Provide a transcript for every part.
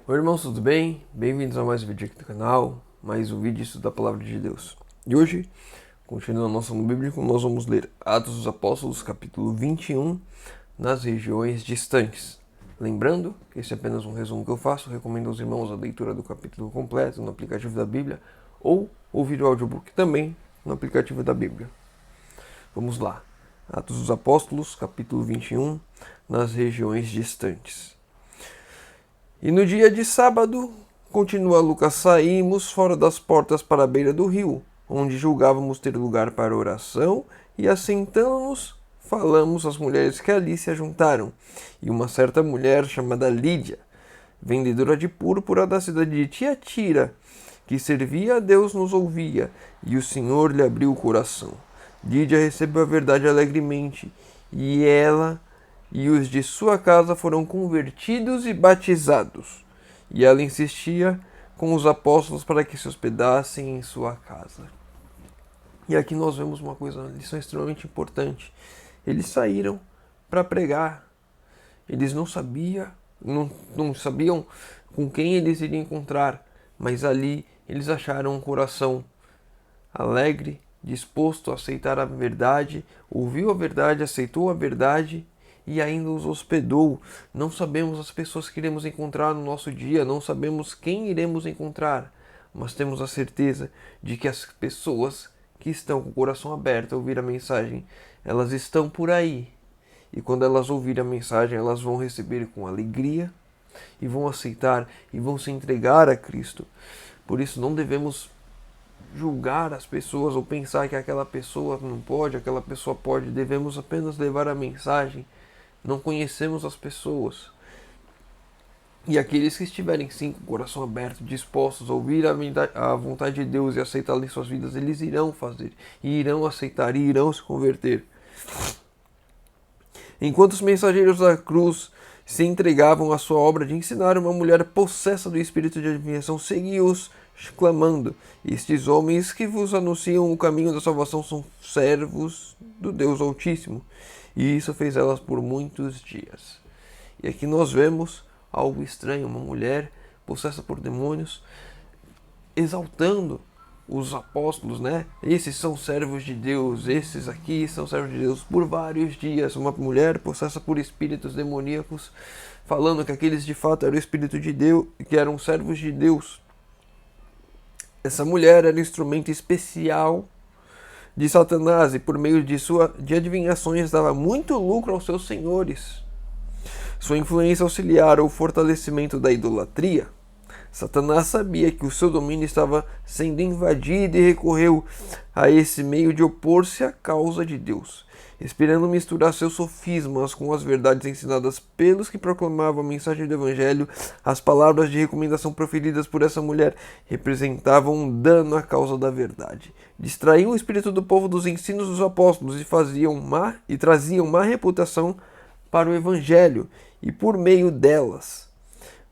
Oi irmãos, tudo bem? Bem-vindos a mais um vídeo aqui do canal, mais um vídeo estudo da Palavra de Deus. E hoje, continuando a nossa bíblico, nós vamos ler Atos dos Apóstolos, capítulo 21, nas regiões distantes. Lembrando que esse é apenas um resumo que eu faço, recomendo aos irmãos a leitura do capítulo completo no aplicativo da Bíblia ou ouvir o audiobook também no aplicativo da Bíblia. Vamos lá. Atos dos Apóstolos, capítulo 21, nas regiões distantes. E no dia de sábado, continua Lucas, saímos fora das portas para a beira do rio, onde julgávamos ter lugar para oração, e assentando-nos, falamos às mulheres que ali se ajuntaram. E uma certa mulher chamada Lídia, vendedora de púrpura da cidade de Tiatira, que servia a Deus, nos ouvia, e o Senhor lhe abriu o coração. Lídia recebeu a verdade alegremente, e ela e os de sua casa foram convertidos e batizados. E ela insistia com os apóstolos para que se hospedassem em sua casa. E aqui nós vemos uma lição extremamente importante. Eles saíram para pregar. Eles não sabiam com quem eles iriam encontrar, mas ali eles acharam um coração alegre, disposto a aceitar a verdade, ouviu a verdade, aceitou a verdade e ainda os hospedou. Não sabemos as pessoas que iremos encontrar no nosso dia, não sabemos quem iremos encontrar, mas temos a certeza de que as pessoas que estão com o coração aberto a ouvir a mensagem, elas estão por aí. E quando elas ouvirem a mensagem, elas vão receber com alegria e vão aceitar e vão se entregar a Cristo. Por isso não devemos julgar as pessoas ou pensar que aquela pessoa não pode, aquela pessoa pode. Devemos apenas levar a mensagem. Não conhecemos as pessoas. E aqueles que estiverem sim com o coração aberto, dispostos a ouvir a vontade de Deus e aceitar em suas vidas, eles irão fazer, e irão aceitar, e irão se converter. Enquanto os mensageiros da cruz se entregavam à sua obra de ensinar, uma mulher possessa do espírito de adivinhação seguia-os, clamando: Estes homens que vos anunciam o caminho da salvação são servos do Deus Altíssimo. E isso fez elas por muitos dias. E aqui nós vemos algo estranho, uma mulher possessa por demônios, exaltando os apóstolos, né? Esses são servos de Deus, esses aqui são servos de Deus por vários dias. Uma mulher possessa por espíritos demoníacos, falando que aqueles de fato eram o espírito de Deus, que eram servos de Deus. Essa mulher era um instrumento especial de Satanás e por meio de adivinhações dava muito lucro aos seus senhores. Sua influência auxiliara o fortalecimento da idolatria. Satanás sabia que o seu domínio estava sendo invadido e recorreu a esse meio de opor-se à causa de Deus, esperando misturar seus sofismas com as verdades ensinadas pelos que proclamavam a mensagem do Evangelho. As palavras de recomendação proferidas por essa mulher representavam um dano à causa da verdade. Distraíam o espírito do povo dos ensinos dos apóstolos e traziam má reputação para o Evangelho, e por meio delas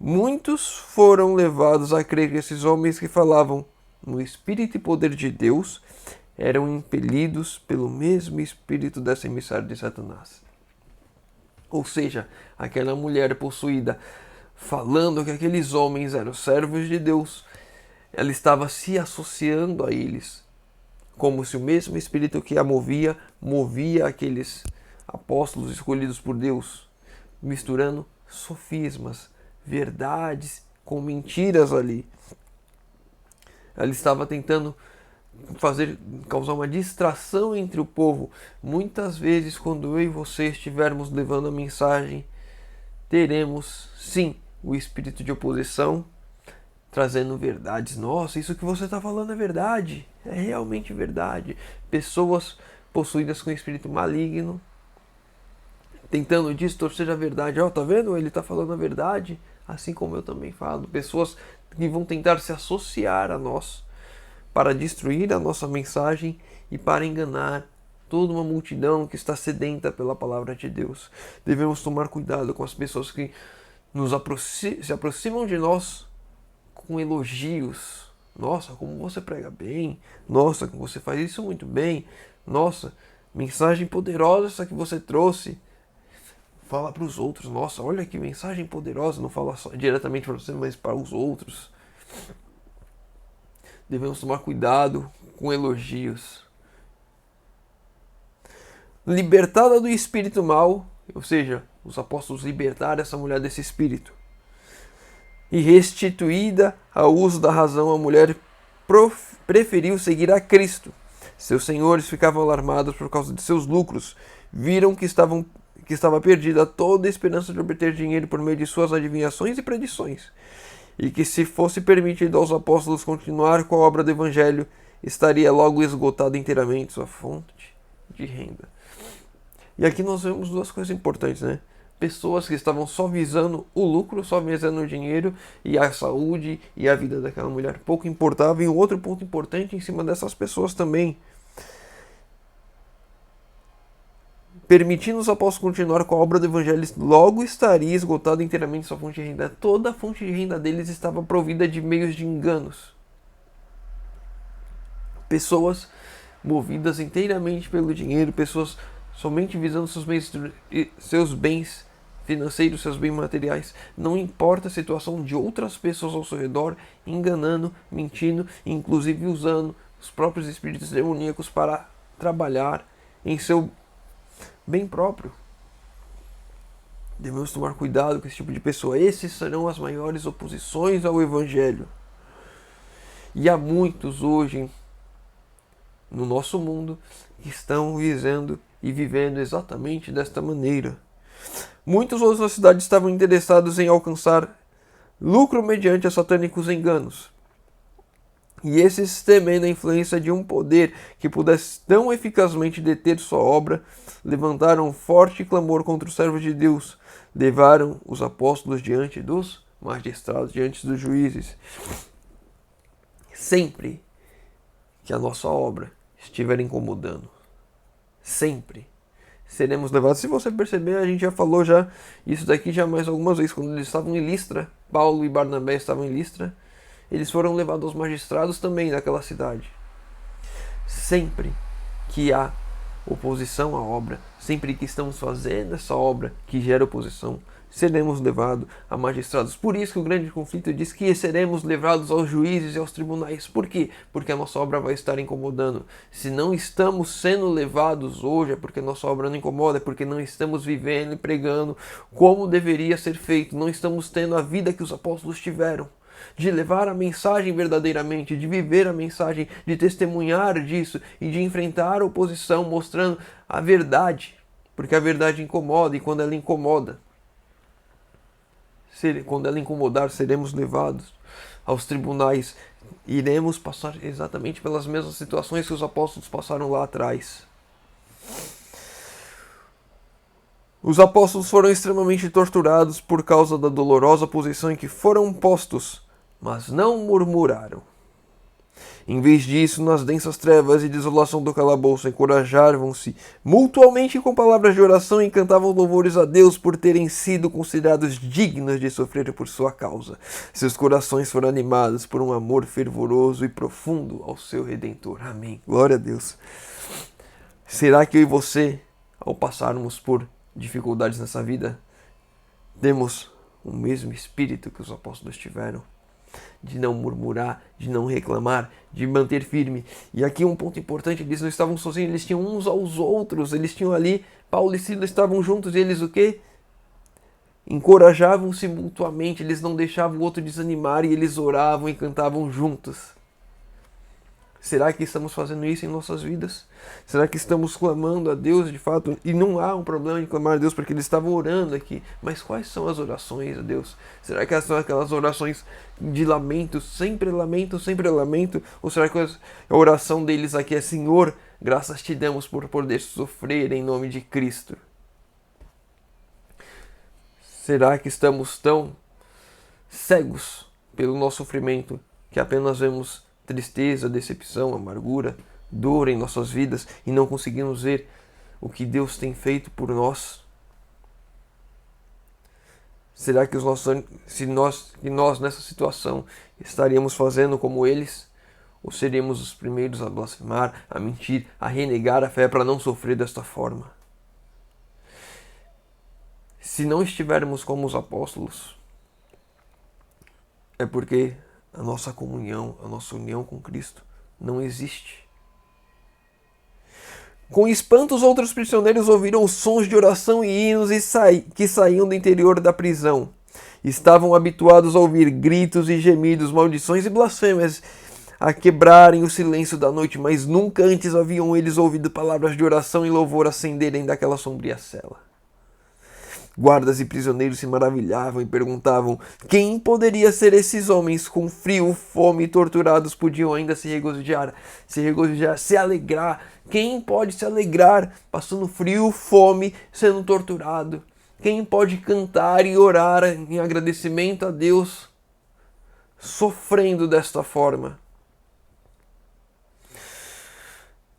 muitos foram levados a crer que esses homens que falavam no Espírito e poder de Deus eram impelidos pelo mesmo Espírito dessa emissária de Satanás. Ou seja, aquela mulher possuída, falando que aqueles homens eram servos de Deus, ela estava se associando a eles, como se o mesmo Espírito que a movia aqueles apóstolos escolhidos por Deus, misturando sofismas, verdades com mentiras ali. Ela estava tentando causar uma distração entre o povo. Muitas vezes, quando eu e você estivermos levando a mensagem, teremos sim o espírito de oposição trazendo verdades. Nossa, isso que você está falando é verdade, é realmente verdade. Pessoas possuídas com espírito maligno tentando distorcer a verdade. Tá vendo? Ele está falando a verdade, assim como eu também falo. Pessoas que vão tentar se associar a nós para destruir a nossa mensagem e para enganar toda uma multidão que está sedenta pela palavra de Deus. Devemos tomar cuidado com as pessoas que se aproximam de nós com elogios. Nossa, como você prega bem. Nossa, como você faz isso muito bem. Nossa, mensagem poderosa essa que você trouxe. Fala para os outros. Nossa, olha que mensagem poderosa. Não fala só diretamente para você, mas para os outros. Devemos tomar cuidado com elogios. Libertada do espírito mal, ou seja, os apóstolos libertaram essa mulher desse espírito. E restituída ao uso da razão, a mulher preferiu seguir a Cristo. Seus senhores ficavam alarmados por causa de seus lucros. Viram que estava perdida toda a esperança de obter dinheiro por meio de suas adivinhações e predições. E que se fosse permitido aos apóstolos continuar com a obra do Evangelho, estaria logo esgotada inteiramente sua fonte de renda. E aqui nós vemos duas coisas importantes, né? Pessoas que estavam só visando o lucro, só visando o dinheiro e a saúde e a vida daquela mulher. Pouco importava. E um outro ponto importante em cima dessas pessoas também. Permitindo os apóstolos continuar com a obra do Evangelho, logo estaria esgotada inteiramente sua fonte de renda. Toda a fonte de renda deles estava provida de meios de enganos. Pessoas movidas inteiramente pelo dinheiro, pessoas somente visando seus bens financeiros, seus bens materiais. Não importa a situação de outras pessoas ao seu redor, enganando, mentindo, inclusive usando os próprios espíritos demoníacos para trabalhar em seu bem próprio. Devemos tomar cuidado com esse tipo de pessoa. Esses serão as maiores oposições ao Evangelho. E há muitos hoje no nosso mundo que estão visando e vivendo exatamente desta maneira. Muitos outros na cidade estavam interessados em alcançar lucro mediante a satânicos enganos. E esses, temendo a influência de um poder que pudesse tão eficazmente deter sua obra, levantaram um forte clamor contra os servos de Deus. Levaram os apóstolos diante dos magistrados, diante dos juízes. Sempre que a nossa obra estiver incomodando, sempre seremos levados. Se você perceber, a gente já falou isso daqui já mais algumas vezes. Quando eles estavam em Listra, Paulo e Barnabé estavam em Listra, eles foram levados aos magistrados também daquela cidade. Sempre que há oposição à obra, sempre que estamos fazendo essa obra que gera oposição, seremos levados a magistrados. Por isso que o grande conflito diz que seremos levados aos juízes e aos tribunais. Por quê? Porque a nossa obra vai estar incomodando. Se não estamos sendo levados hoje, é porque a nossa obra não incomoda, é porque não estamos vivendo e pregando como deveria ser feito. Não estamos tendo a vida que os apóstolos tiveram, de levar a mensagem verdadeiramente, de viver a mensagem, de testemunhar disso e de enfrentar a oposição mostrando a verdade, porque a verdade incomoda, e quando ela incomoda, quando ela incomodar, seremos levados aos tribunais, iremos passar exatamente pelas mesmas situações que os apóstolos passaram lá atrás. Os apóstolos foram extremamente torturados por causa da dolorosa posição em que foram postos, mas não murmuraram. Em vez disso, nas densas trevas e desolação do calabouço, encorajavam-se mutuamente com palavras de oração e cantavam louvores a Deus por terem sido considerados dignos de sofrer por sua causa. Seus corações foram animados por um amor fervoroso e profundo ao seu Redentor. Amém. Glória a Deus. Será que eu e você, ao passarmos por dificuldades nessa vida, temos o mesmo espírito que os apóstolos tiveram? De não murmurar, de não reclamar, de manter firme. E aqui um ponto importante, eles não estavam sozinhos, eles tinham uns aos outros, eles tinham ali, Paulo e Silas estavam juntos, e eles o quê? Encorajavam-se mutuamente, eles não deixavam o outro desanimar, e eles oravam e cantavam juntos. Será que estamos fazendo isso em nossas vidas? Será que estamos clamando a Deus de fato? E não há um problema em clamar a Deus, porque eles estavam orando aqui. Mas quais são as orações a Deus? Será que são aquelas orações de lamento, sempre lamento, sempre lamento? Ou será que a oração deles aqui é: Senhor, graças te damos por poder sofrer em nome de Cristo? Será que estamos tão cegos pelo nosso sofrimento que apenas vemos tristeza, decepção, amargura, dor em nossas vidas e não conseguimos ver o que Deus tem feito por nós? Será que nós nessa situação estaríamos fazendo como eles? Ou seríamos os primeiros a blasfemar, a mentir, a renegar a fé para não sofrer desta forma? Se não estivermos como os apóstolos, é porque a nossa comunhão, a nossa união com Cristo não existe. Com espanto, os outros prisioneiros ouviram os sons de oração e hinos que saíam do interior da prisão. Estavam habituados a ouvir gritos e gemidos, maldições e blasfêmias a quebrarem o silêncio da noite, mas nunca antes haviam eles ouvido palavras de oração e louvor ascenderem daquela sombria cela. Guardas e prisioneiros se maravilhavam e perguntavam quem poderia ser esses homens com frio, fome e torturados podiam ainda se regozijar, se alegrar. Quem pode se alegrar passando frio, fome, sendo torturado? Quem pode cantar e orar em agradecimento a Deus sofrendo desta forma?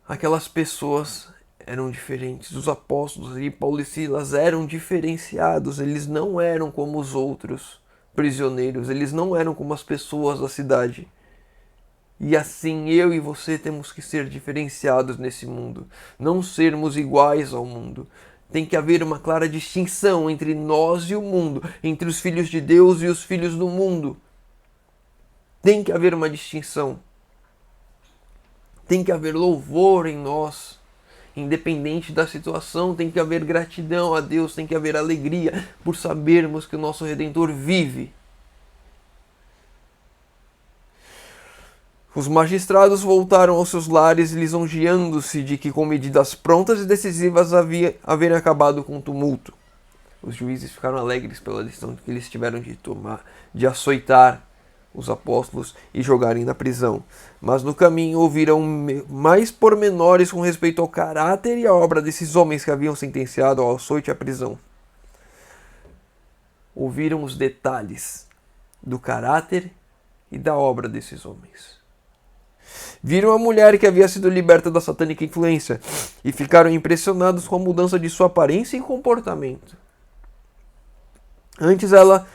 Aquelas pessoas eram diferentes. Os apóstolos e Paulo e Silas eram diferenciados. Eles não eram como os outros prisioneiros. Eles não eram como as pessoas da cidade. E assim eu e você temos que ser diferenciados nesse mundo. Não sermos iguais ao mundo. Tem que haver uma clara distinção entre nós e o mundo. Entre os filhos de Deus e os filhos do mundo. Tem que haver uma distinção. Tem que haver louvor em nós. Independente da situação, tem que haver gratidão a Deus, tem que haver alegria por sabermos que o nosso Redentor vive. Os magistrados voltaram aos seus lares lisonjeando-se de que com medidas prontas e decisivas haverem acabado com o tumulto. Os juízes ficaram alegres pela decisão que eles tiveram de tomar, de açoitar os apóstolos e jogarem na prisão. Mas no caminho ouviram mais pormenores com respeito ao caráter e à obra desses homens que haviam sentenciado ao açoite e à prisão. Ouviram os detalhes do caráter e da obra desses homens. Viram a mulher que havia sido liberta da satânica influência e ficaram impressionados com a mudança de sua aparência e comportamento. Antes ela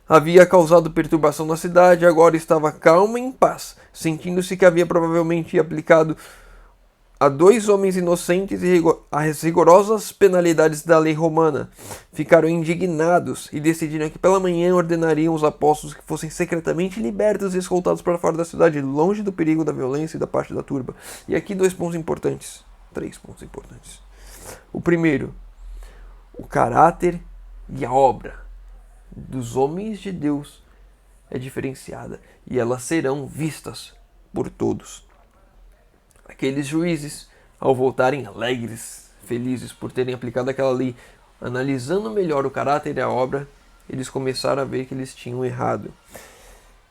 havia causado perturbação na cidade, agora estava calma e em paz, sentindo-se que havia provavelmente aplicado a 2 homens inocentes as rigorosas penalidades da lei romana. Ficaram indignados e decidiram que pela manhã ordenariam os apóstolos que fossem secretamente libertos e escoltados para fora da cidade, longe do perigo da violência e da parte da turba. E aqui 3 pontos importantes. O primeiro, o caráter e a obra dos homens de Deus é diferenciada e elas serão vistas por todos. Aqueles juízes, ao voltarem alegres, felizes por terem aplicado aquela lei, analisando melhor o caráter e a obra, eles começaram a ver que eles tinham errado.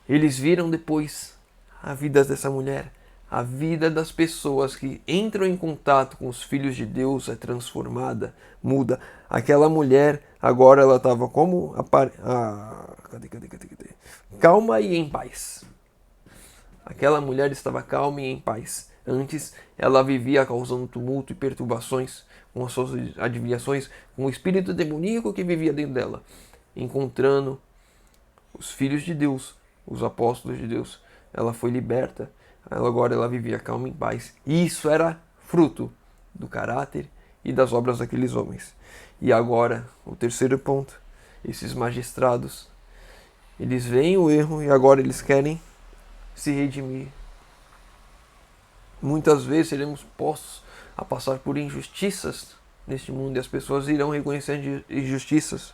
Eles viram depois a vida dessa mulher, a vida das pessoas que entram em contato com os filhos de Deus é transformada, muda. Aquela mulher, agora ela estava como? Calma e em paz. Aquela mulher estava calma e em paz. Antes, ela vivia causando tumulto e perturbações com as suas adivinhações, com o espírito demoníaco que vivia dentro dela. Encontrando os filhos de Deus, os apóstolos de Deus, ela foi liberta. Agora ela vivia calma e em paz. E isso era fruto do caráter e das obras daqueles homens. E agora, o terceiro ponto. Esses magistrados, eles veem o erro e agora eles querem se redimir. Muitas vezes seremos postos a passar por injustiças neste mundo e as pessoas irão reconhecer injustiças.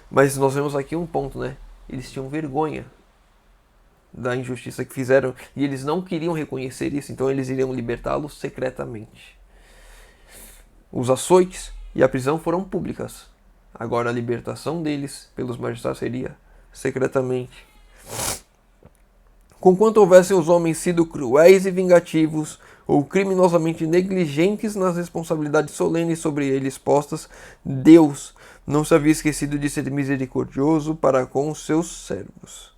Mas nós vemos aqui um ponto, né? Eles tinham vergonha da injustiça que fizeram e eles não queriam reconhecer isso, então eles iriam libertá-los secretamente. Os açoites e a prisão foram públicas. Agora a libertação deles pelos magistrados seria secretamente. Conquanto houvessem os homens sido cruéis e vingativos ou criminosamente negligentes nas responsabilidades solenes sobre eles postas, Deus não se havia esquecido de ser misericordioso para com os seus servos.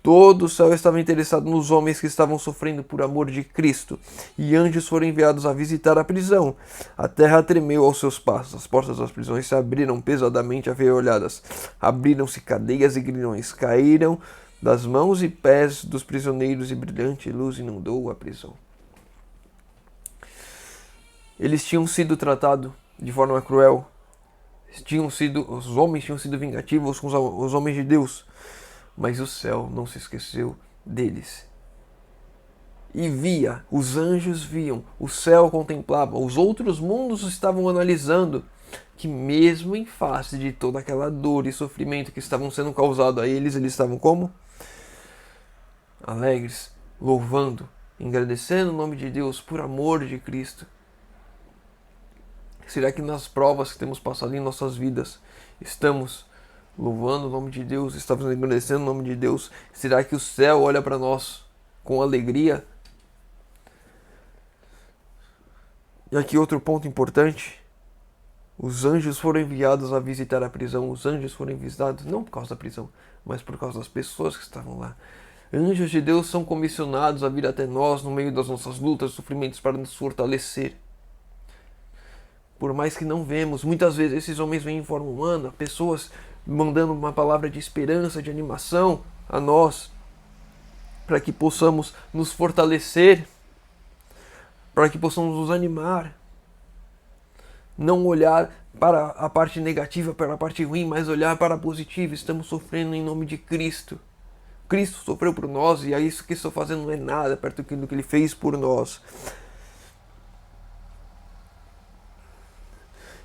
Todo o céu estava interessado nos homens que estavam sofrendo por amor de Cristo, e anjos foram enviados a visitar a prisão. A terra tremeu aos seus passos, as portas das prisões se abriram pesadamente aferrolhadas, abriram-se cadeias e grilhões, caíram das mãos e pés dos prisioneiros e brilhante luz inundou a prisão. Eles tinham sido tratados de forma cruel. Os homens tinham sido vingativos com os homens de Deus, mas o céu não se esqueceu deles. E os anjos viam, o céu contemplava, os outros mundos estavam analisando que mesmo em face de toda aquela dor e sofrimento que estavam sendo causados a eles estavam como? Alegres, louvando, engrandecendo o nome de Deus por amor de Cristo. Será que nas provas que temos passado em nossas vidas, estamos louvando o nome de Deus, estamos engrandecendo o nome de Deus? Será que o céu olha para nós com alegria? E aqui outro ponto importante. Os anjos foram enviados a visitar a prisão. Os anjos foram enviados não por causa da prisão, mas por causa das pessoas que estavam lá. Anjos de Deus são comissionados a vir até nós no meio das nossas lutas, sofrimentos, para nos fortalecer. Por mais que não vemos, muitas vezes esses homens vêm em forma humana, pessoas mandando uma palavra de esperança, de animação a nós, para que possamos nos fortalecer, para que possamos nos animar. Não olhar para a parte negativa, para a parte ruim, mas olhar para a positiva. Estamos sofrendo em nome de Cristo. Cristo sofreu por nós e isso que estou fazendo não é nada perto do que Ele fez por nós.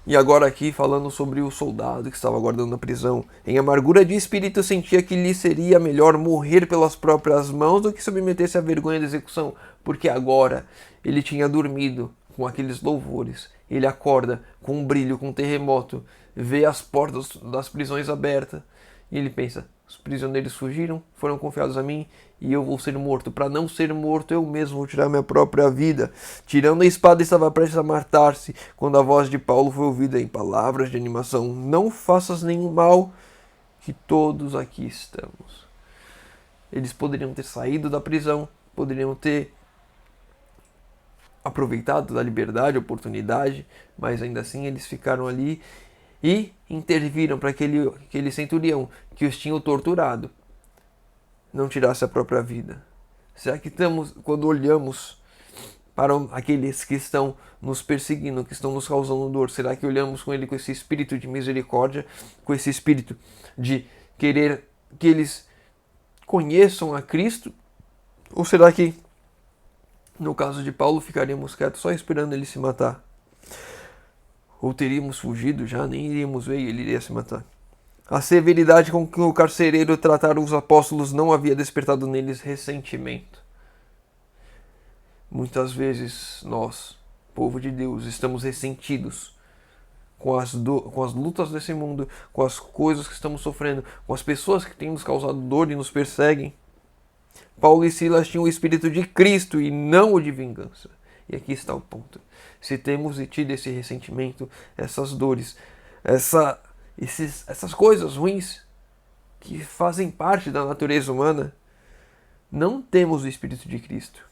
E agora aqui falando sobre o soldado que estava guardando a prisão. Em amargura de espírito sentia que lhe seria melhor morrer pelas próprias mãos do que submeter-se à vergonha da execução, porque agora ele tinha dormido com aqueles louvores. Ele acorda com um brilho, com um terremoto, vê as portas das prisões abertas e ele pensa: os prisioneiros fugiram, foram confiados a mim e eu vou ser morto. Para não ser morto, eu mesmo vou tirar minha própria vida. Tirando a espada, estava prestes a matar-se, quando a voz de Paulo foi ouvida em palavras de animação: não faças nenhum mal, que todos aqui estamos. Eles poderiam ter saído da prisão, poderiam ter aproveitado da liberdade, oportunidade, mas ainda assim eles ficaram ali e interviram para que aquele centurião que os tinha torturado não tirasse a própria vida. Será que quando olhamos para aqueles que estão nos perseguindo, que estão nos causando dor, será que olhamos com ele com esse espírito de misericórdia, com esse espírito de querer que eles conheçam a Cristo? Ou será que, no caso de Paulo, ficaríamos quietos só esperando ele se matar? Ou teríamos fugido já, nem iríamos ver e ele iria se matar? A severidade com que o carcereiro tratara os apóstolos não havia despertado neles ressentimento. Muitas vezes nós, povo de Deus, estamos ressentidos com as lutas desse mundo, com as coisas que estamos sofrendo, com as pessoas que têm nos causado dor e nos perseguem. Paulo e Silas tinham o espírito de Cristo e não o de vingança. E aqui está o ponto. Se temos tido esse ressentimento, essas dores, essas coisas ruins que fazem parte da natureza humana, não temos o Espírito de Cristo.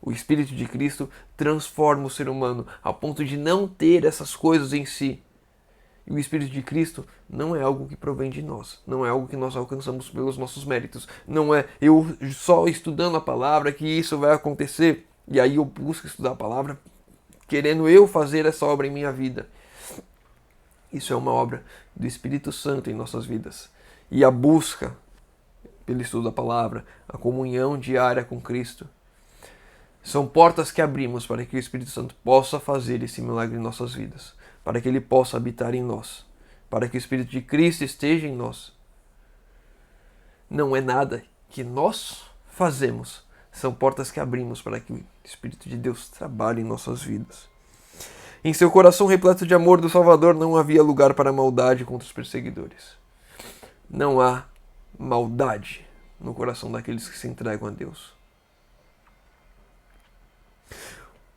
O Espírito de Cristo transforma o ser humano a ponto de não ter essas coisas em si. E o Espírito de Cristo não é algo que provém de nós, não é algo que nós alcançamos pelos nossos méritos, não é eu só estudando a palavra que isso vai acontecer, e aí eu busco estudar a palavra querendo eu fazer essa obra em minha vida. Isso é uma obra do Espírito Santo em nossas vidas. E a busca pelo estudo da palavra, a comunhão diária com Cristo, são portas que abrimos para que o Espírito Santo possa fazer esse milagre em nossas vidas, para que ele possa habitar em nós, para que o Espírito de Cristo esteja em nós. Não é nada que nós fazemos, são portas que abrimos para que o Espírito de Deus trabalhe em nossas vidas. Em seu coração repleto de amor do Salvador não havia lugar para maldade contra os perseguidores. Não há maldade no coração daqueles que se entregam a Deus.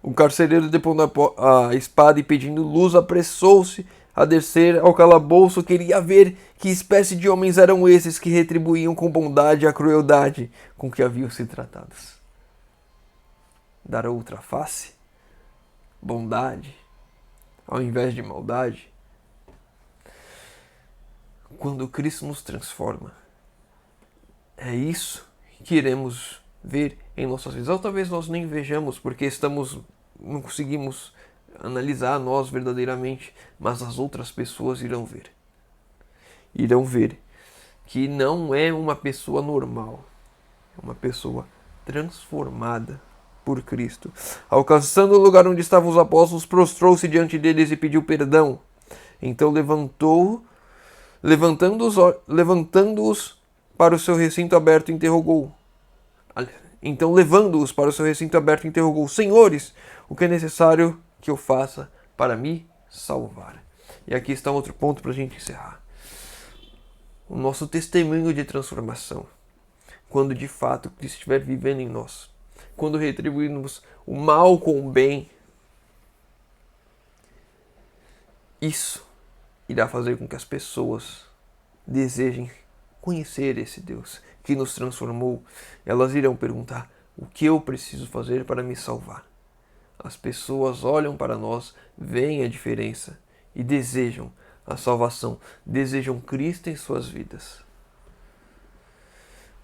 O carcereiro, depondo a espada e pedindo luz, apressou-se a descer ao calabouço. Queria ver que espécie de homens eram esses que retribuíam com bondade a crueldade com que haviam sido tratados. Dar outra face? Bondade ao invés de maldade? Quando Cristo nos transforma, é isso que iremos ver em nossas vidas. Ou talvez nós nem vejamos porque não conseguimos analisar nós verdadeiramente, mas as outras pessoas irão ver. Irão ver que não é uma pessoa normal, é uma pessoa transformada por Cristo. Alcançando o lugar onde estavam os apóstolos, prostrou-se diante deles e pediu perdão. Então levantando-os para o seu recinto aberto, interrogou. Então, levando-os para o seu recinto aberto, interrogou: Senhores, o que é necessário que eu faça para me salvar? E aqui está outro ponto para a gente encerrar. O nosso testemunho de transformação. Quando de fato Cristo estiver vivendo em nós. Quando retribuirmos o mal com o bem. Isso irá fazer com que as pessoas desejem conhecer esse Deus que nos transformou. Elas irão perguntar: o que eu preciso fazer para me salvar? As pessoas olham para nós, veem a diferença e desejam a salvação, desejam Cristo em suas vidas.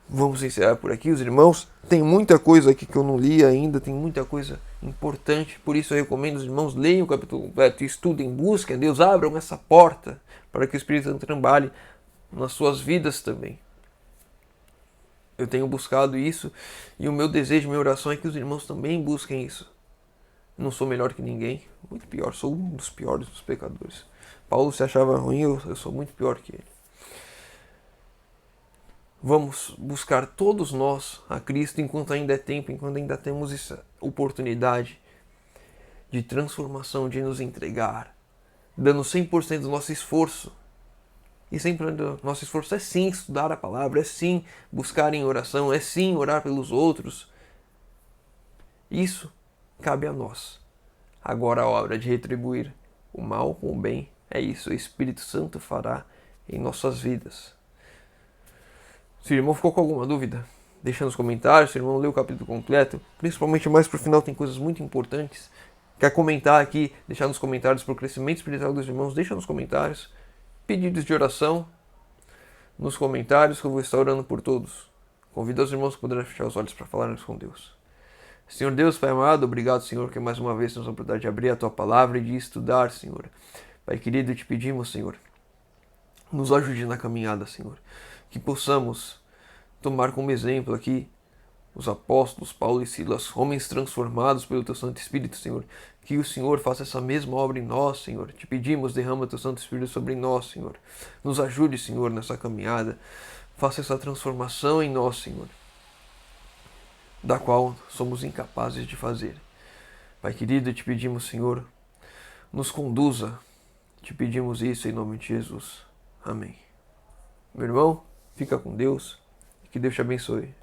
Vamos encerrar por aqui, os irmãos. Tem muita coisa aqui que eu não li ainda, tem muita coisa importante, por isso eu recomendo os irmãos leiam o capítulo completo, estudem, busquem a Deus, abram essa porta para que o Espírito Santo trabalhe nas suas vidas também. Eu tenho buscado isso e o meu desejo, minha oração é que os irmãos também busquem isso. Não sou melhor que ninguém, muito pior, sou um dos piores dos pecadores. Paulo se achava ruim, eu sou muito pior que ele. Vamos buscar todos nós a Cristo enquanto ainda é tempo, enquanto ainda temos essa oportunidade de transformação, de nos entregar, dando 100% do nosso esforço. E sempre o nosso esforço é sim estudar a palavra, é sim buscar em oração, é sim orar pelos outros. Isso cabe a nós. Agora a hora de retribuir o mal com o bem é isso. O Espírito Santo fará em nossas vidas. Se o irmão ficou com alguma dúvida, deixa nos comentários. Se o irmão leu o capítulo completo, principalmente mais pro final tem coisas muito importantes. Quer comentar aqui, deixar nos comentários para o crescimento espiritual dos irmãos, deixa nos comentários. Pedidos de oração nos comentários que eu vou estar orando por todos. Convido os irmãos que puderem fechar os olhos para falarmos com Deus. Senhor Deus, Pai amado, obrigado, Senhor, que mais uma vez temos a oportunidade de abrir a Tua Palavra e de estudar, Senhor. Pai querido, te pedimos, Senhor, nos ajude na caminhada, Senhor. Que possamos tomar como exemplo aqui os apóstolos Paulo e Silas, homens transformados pelo Teu Santo Espírito, Senhor. Que o Senhor faça essa mesma obra em nós, Senhor. Te pedimos, derrama Teu Santo Espírito sobre nós, Senhor. Nos ajude, Senhor, nessa caminhada. Faça essa transformação em nós, Senhor, da qual somos incapazes de fazer. Pai querido, te pedimos, Senhor, nos conduza. Te pedimos isso em nome de Jesus. Amém. Meu irmão, fica com Deus e que Deus te abençoe.